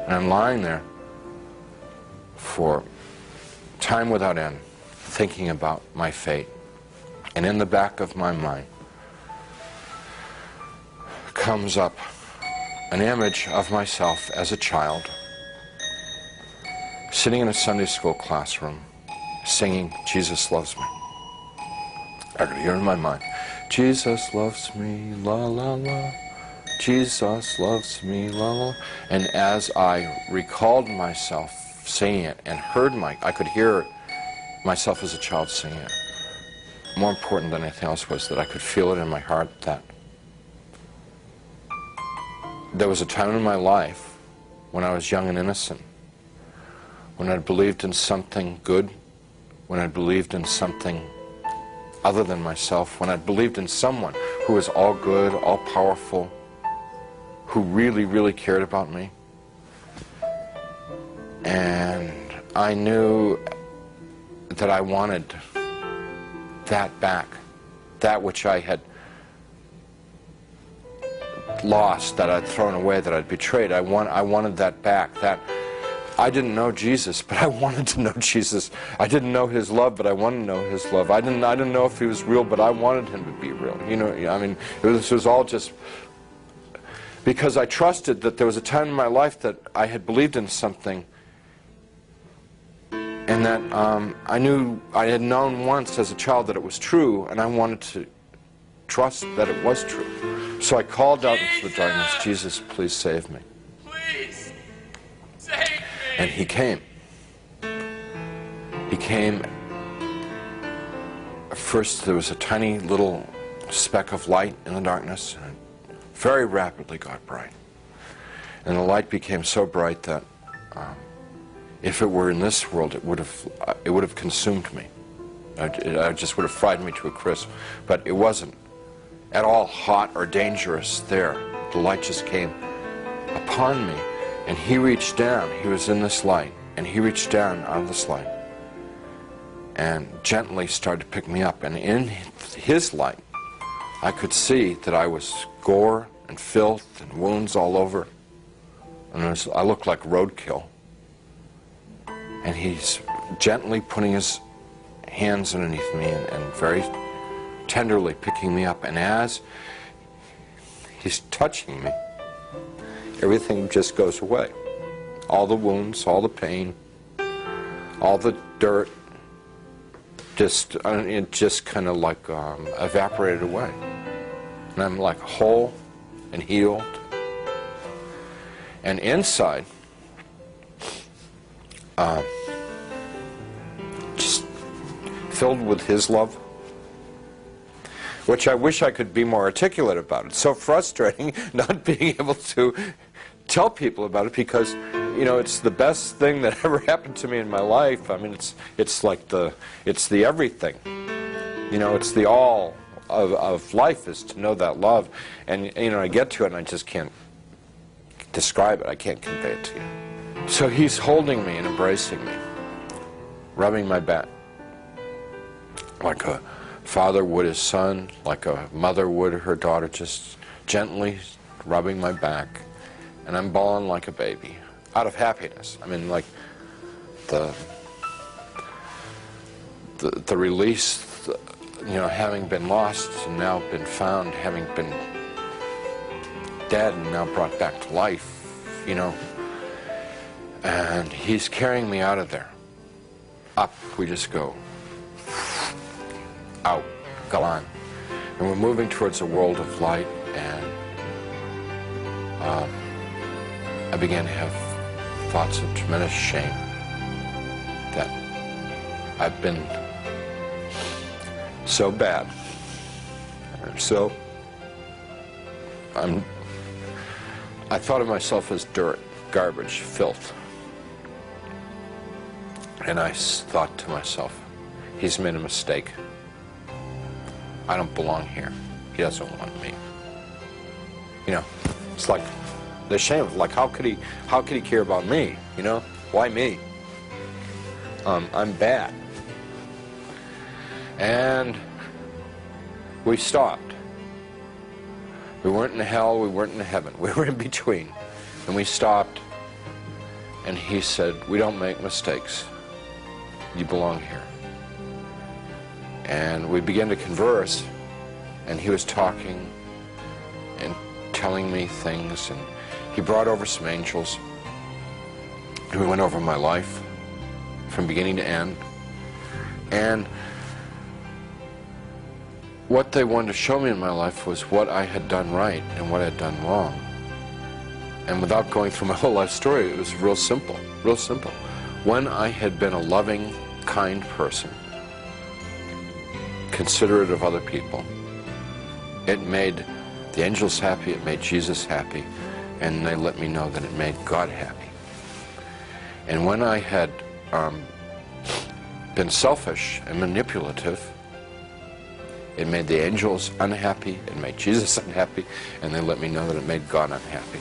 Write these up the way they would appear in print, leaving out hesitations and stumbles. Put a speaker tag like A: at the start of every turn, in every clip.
A: And I'm lying there for time without end, thinking about my fate. And in the back of my mind comes up an image of myself as a child, sitting in a Sunday school classroom, singing, "Jesus loves me." I could hear in my mind, "Jesus loves me, la la la. Jesus loves me, la la." And as I recalled myself singing it and I could hear myself as a child singing it. More important than anything else was that I could feel it in my heart that there was a time in my life when I was young and innocent, when I believed in something good, when I believed in something other than myself, when I believed in someone who was all good, all powerful, who really, really cared about me. And I knew that I wanted that back, that which I had lost, that I'd thrown away, that I'd betrayed. I wanted that back. That I didn't know Jesus, but I wanted to know Jesus. I didn't know His love, but I wanted to know His love. I didn't know if He was real, but I wanted Him to be real. You know, I mean, this was all just because I trusted that there was a time in my life that I had believed in something, and that I knew I had known once as a child that it was true, and I wanted to trust that it was true. So I called out into the darkness, "Jesus, please save me."
B: Please save me.
A: And He came. He came. First there was a tiny little speck of light in the darkness, and it very rapidly got bright. And the light became so bright that if it were in this world, it would have consumed me. It just would have fried me to a crisp. But it wasn't at all hot or dangerous there. The light just came upon me, and He reached down. He was in this light, and He reached down out of this light and gently started to pick me up. And in His light, I could see that I was gore and filth and wounds all over, and I looked like roadkill. And He's gently putting His hands underneath me and very tenderly picking me up. And as He's touching me, everything just goes away. All the wounds, all the pain, all the dirt, it just kind of like evaporated away. And I'm like whole and healed. And inside, just filled with His love, which I wish I could be more articulate about. It's so frustrating not being able to tell people about it, because you know, it's the best thing that ever happened to me in my life. I mean, it's like it's the everything. You know, it's the all of life is to know that love. And you know, I get to it and I just can't describe it. I can't convey it to you. So He's holding me and embracing me, rubbing my back like a father would his son, like a mother would her daughter, just gently rubbing my back. And I'm bawling like a baby, out of happiness. I mean, like the release, you know, having been lost and now been found, having been dead and now brought back to life, you know. And He's carrying me out of there. Up we just go. Out, gone. And we're moving towards a world of light, and I began to have thoughts of tremendous shame that I've been so bad. I thought of myself as dirt, garbage, filth. And I thought to myself, He's made a mistake. I don't belong here. He doesn't want me. You know, it's like the shame. Like, how could he care about me? You know, why me? I'm bad. And we stopped. We weren't in hell. We weren't in heaven. We were in between, and we stopped. And he said, "We don't make mistakes. You belong here." And we began to converse, and he was talking and telling me things, and he brought over some angels, and we went over my life from beginning to end. And what they wanted to show me in my life was what I had done right and what I had done wrong. And without going through my whole life story, it was real simple, real simple. When I had been a loving, kind person, considerate of other people, it made the angels happy, it made Jesus happy, and they let me know that it made God happy. And when I had been selfish and manipulative, it made the angels unhappy, it made Jesus unhappy, and they let me know that it made God unhappy.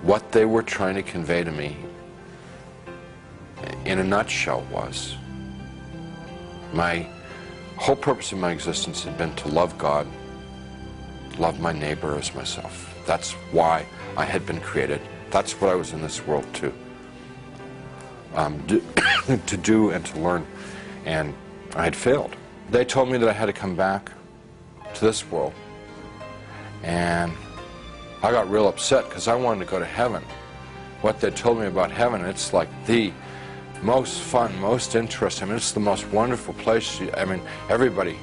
A: What they were trying to convey to me, in a nutshell, was my whole purpose of my existence had been to love God, love my neighbor as myself. That's why I had been created. That's what I was in this world to do and to learn, and I had failed. They told me that I had to come back to this world, and I got real upset because I wanted to go to heaven. What they told me about heaven, it's like the most fun, most interesting. I mean, it's the most wonderful place. I mean, everybody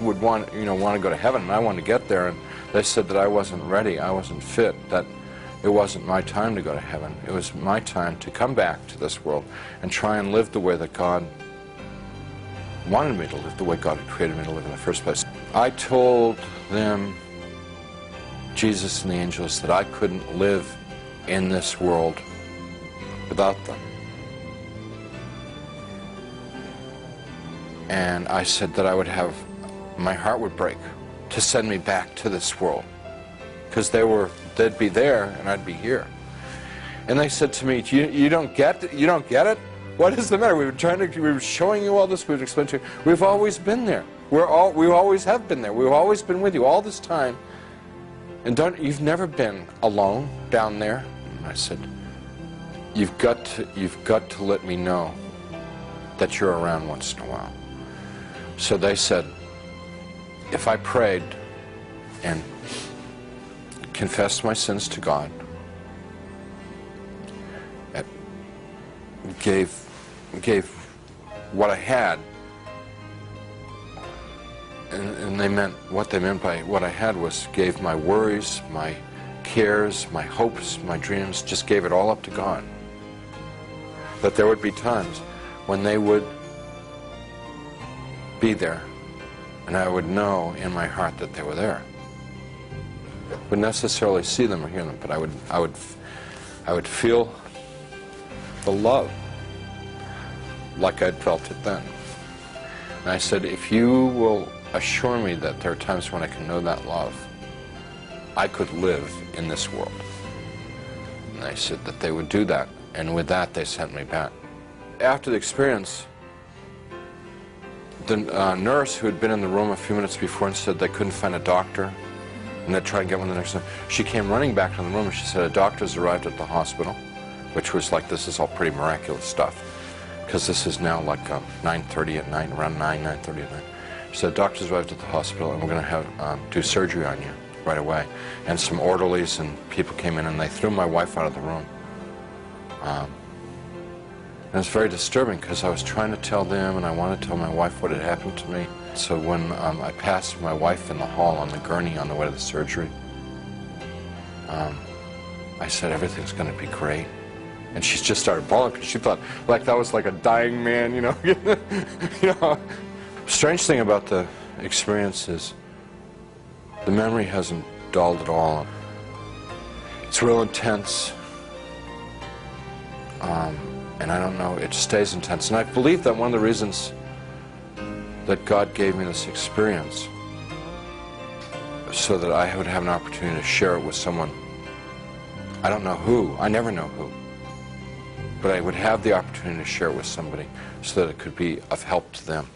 A: would want to go to heaven, and I wanted to get there. And they said that I wasn't ready, I wasn't fit, that it wasn't my time to go to heaven. It was my time to come back to this world and try and live the way that God wanted me to live, the way God had created me to live in the first place. I told them, Jesus and the angels, that I couldn't live in this world without them. And I said that I would have, my heart would break to send me back to this world, because they'd be there and I'd be here. And they said to me, you don't get it? You don't get it? What is the matter? We were showing you all this, we would explain to you. We've always been there. We always have been there. We've always been with you all this time. And you've never been alone down there. And I said, you've got to let me know that you're around once in a while. So they said, if I prayed and confessed my sins to God, gave what I had, and what they meant by what I had was gave my worries, my cares, my hopes, my dreams, just gave it all up to God. That there would be times when they would be there, and I would know in my heart that they were there. Wouldn't necessarily see them or hear them, but I would feel the love like I'd felt it then. And I said, if you will assure me that there are times when I can know that love, I could live in this world. And they said that they would do that, and with that they sent me back. After the experience, the nurse who had been in the room a few minutes before and said they couldn't find a doctor, and they'd try and get one the next time, she came running back to the room and she said, a doctor's arrived at the hospital, which was like, this is all pretty miraculous stuff, because this is now like 9:30 at night, around 9:30 at night. She said, doctor's arrived at the hospital and we're going to have do surgery on you right away. And some orderlies and people came in and they threw my wife out of the room. And it was very disturbing because I was trying to tell them and I wanted to tell my wife what had happened to me. So when I passed my wife in the hall on the gurney on the way to the surgery, I said, everything's going to be great. And she just started bawling because she thought like that was like a dying man, you know. You know. Strange thing about the experience is the memory hasn't dulled at all. It's real intense. And I don't know, it stays intense. And I believe that one of the reasons that God gave me this experience so that I would have an opportunity to share it with someone. I don't know who, I never know who, but I would have the opportunity to share it with somebody so that it could be of help to them.